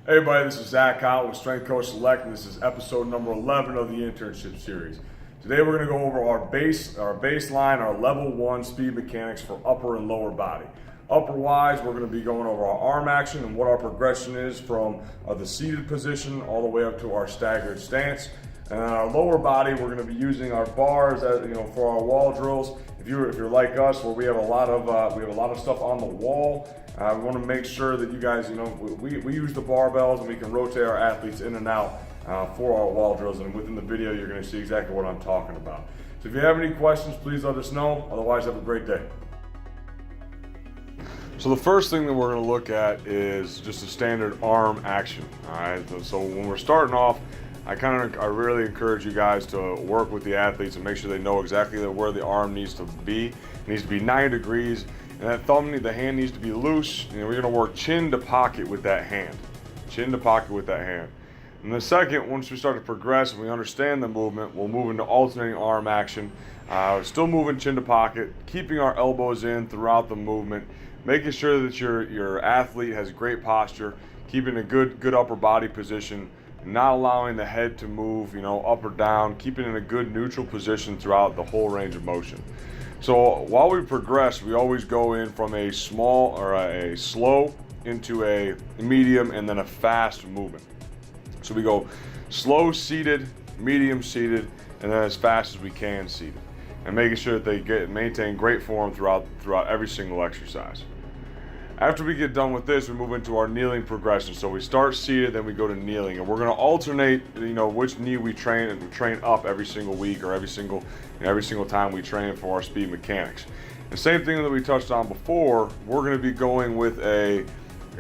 Hey everybody, this is Zach Houghton with Strength Coach Select, and this is episode number 11 of the Internship series. Today we're going to go over our baseline, our level 1 speed mechanics for upper and lower body. Upper wise, we're going to be going over our arm action and what our progression is from the seated position all the way up to our staggered stance. And on our lower body, we're going to be using our bars as, for our wall drills. If you're like us, where we have a lot of stuff on the wall, we want to make sure that you guys, we use the barbells and we can rotate our athletes in and out for our wall drills. And within the video, you're going to see exactly what I'm talking about. So if you have any questions, please let us know. Otherwise, have a great day. So the first thing that we're going to look at is just a standard arm action. All right. So when we're starting off, I really encourage you guys to work with the athletes and make sure they know exactly where the arm needs to be. It needs to be 90 degrees, and the hand needs to be loose. We're going to work chin to pocket with that hand. Chin to pocket with that hand. And the second, once we start to progress and we understand the movement, we'll move into alternating arm action. Still moving chin to pocket, keeping our elbows in throughout the movement, making sure that your athlete has great posture, keeping a good upper body position, not allowing the head to move, up or down, keeping in a good neutral position throughout the whole range of motion. So while we progress, we always go in from a small or a slow into a medium and then a fast movement. So we go slow seated, medium seated, and then as fast as we can seated, and making sure that they maintain great form throughout every single exercise. After we get done with this, we move into our kneeling progression. So we start seated, then we go to kneeling, and we're going to alternate, which knee we train up every single week or every single time we train for our speed mechanics. The same thing that we touched on before, we're going to be going with a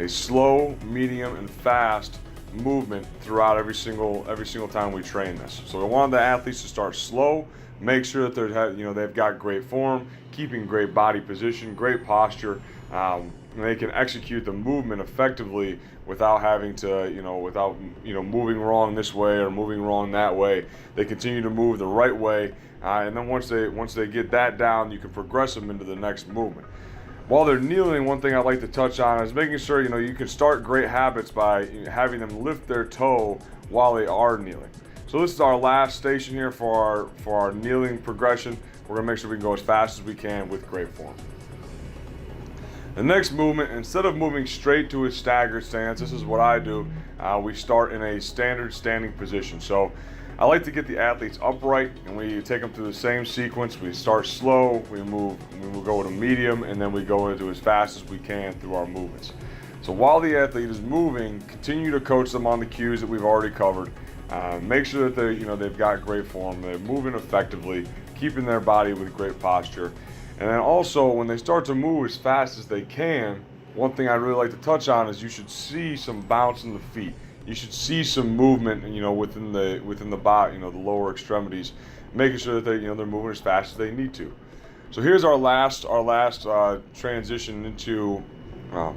slow, medium, and fast movement throughout every single time we train this. So we want the athletes to start slow, make sure that they've got great form, keeping great body position, great posture. And they can execute the movement effectively without having to, moving wrong this way or moving wrong that way. They continue to move the right way, and then once they get that down, you can progress them into the next movement. While they're kneeling, one thing I'd like to touch on is making sure you can start great habits by having them lift their toe while they are kneeling. So this is our last station here for our kneeling progression. We're gonna make sure we can go as fast as we can with great form. The next movement, instead of moving straight to a staggered stance, this is what I do. We start in a standard standing position. So I like to get the athletes upright, and we take them through the same sequence. We start slow, we go to medium, and then we go into as fast as we can through our movements. So while the athlete is moving, continue to coach them on the cues that we've already covered. Make sure that they've got great form, they're moving effectively, keeping their body with great posture. And then also, when they start to move as fast as they can, one thing I'd really like to touch on is you should see some bounce in the feet. You should see some movement, within the body, the lower extremities, making sure that they're moving as fast as they need to. So here's our last transition into our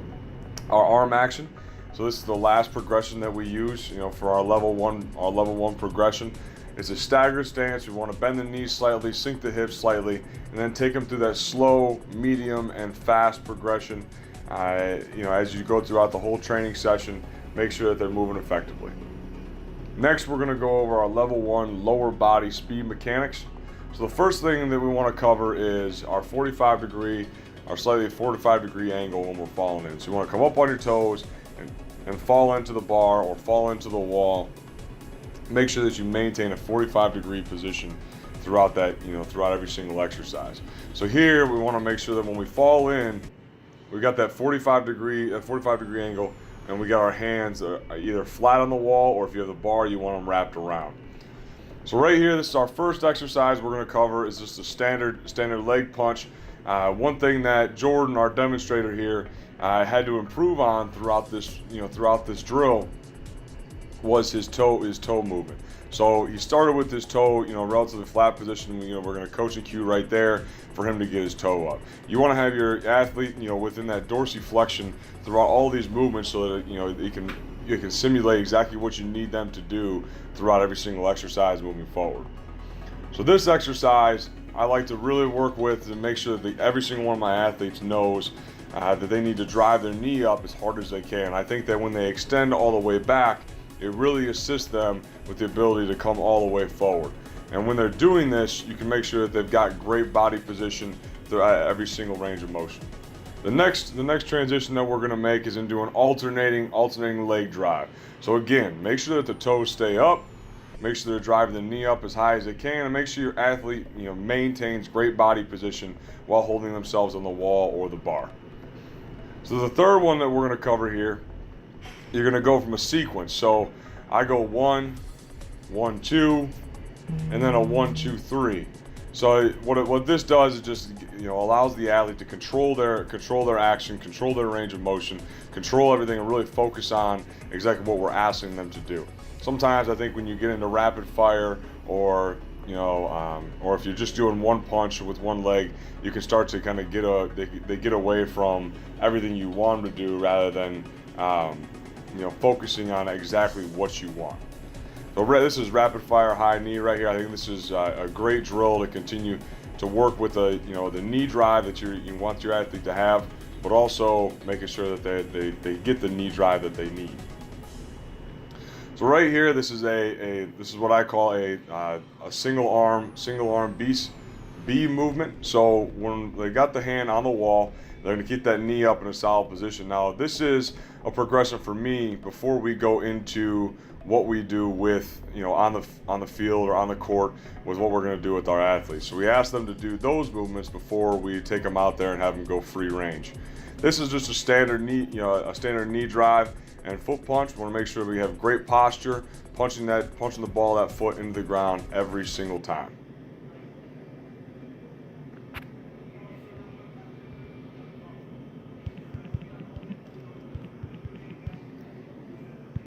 arm action. So this is the last progression that we use, for our level one progression. It's a staggered stance. We want to bend the knees slightly, sink the hips slightly, and then take them through that slow, medium, and fast progression. As you go throughout the whole training session, make sure that they're moving effectively. Next, we're going to go over our level 1 lower body speed mechanics. So the first thing that we want to cover is our 45 degree, our slightly 45 degree angle when we're falling in. So you want to come up on your toes and fall into the bar or fall into the wall. Make sure that you maintain a 45 degree position throughout every single exercise. So here we want to make sure that when we fall in, we got that 45 degree angle, and we got our hands either flat on the wall, or if you have the bar, you want them wrapped around. So right here, this is our first exercise we're going to cover. Is just a standard leg punch. One thing that Jordan, our demonstrator here, had to improve on throughout this drill was his toe movement. So he started with his toe, relatively flat position. We're going to coach and cue right there for him to get his toe up. You want to have your athlete, within that dorsiflexion throughout all these movements, so that you can simulate exactly what you need them to do throughout every single exercise moving forward. So this exercise, I like to really work with and make sure that every single one of my athletes knows that they need to drive their knee up as hard as they can. I think that when they extend all the way back, it really assists them with the ability to come all the way forward. And when they're doing this, you can make sure that they've got great body position throughout every single range of motion. The next transition that we're going to make is into an alternating leg drive. So again, make sure that the toes stay up, make sure they're driving the knee up as high as they can, and make sure your athlete maintains great body position while holding themselves on the wall or the bar. So the third one that we're going to cover here, you're going to go from a sequence. So I go 1, 1, 2, and then a 1, 2, 3. So what this does is just allows the athlete to control their action, control their range of motion, control everything, and really focus on exactly what we're asking them to do. Sometimes I think when you get into rapid fire, or if you're just doing one punch with one leg, you can start to kind of get away from everything you want them to do, rather than focusing on exactly what you want. So this is rapid fire high knee right here. I think this is a great drill to continue to work with the knee drive that you want your athlete to have, but also making sure that they get the knee drive that they need. So right here, this is what I call a single arm B movement. So when they got the hand on the wall, they're going to keep that knee up in a solid position. Now this is a progression for me before we go into what we do with on the field or on the court with what we're going to do with our athletes. So we ask them to do those movements before we take them out there and have them go free range. This is just a standard knee drive and foot punch. We want to make sure we have great posture, punching the ball of that foot into the ground every single time.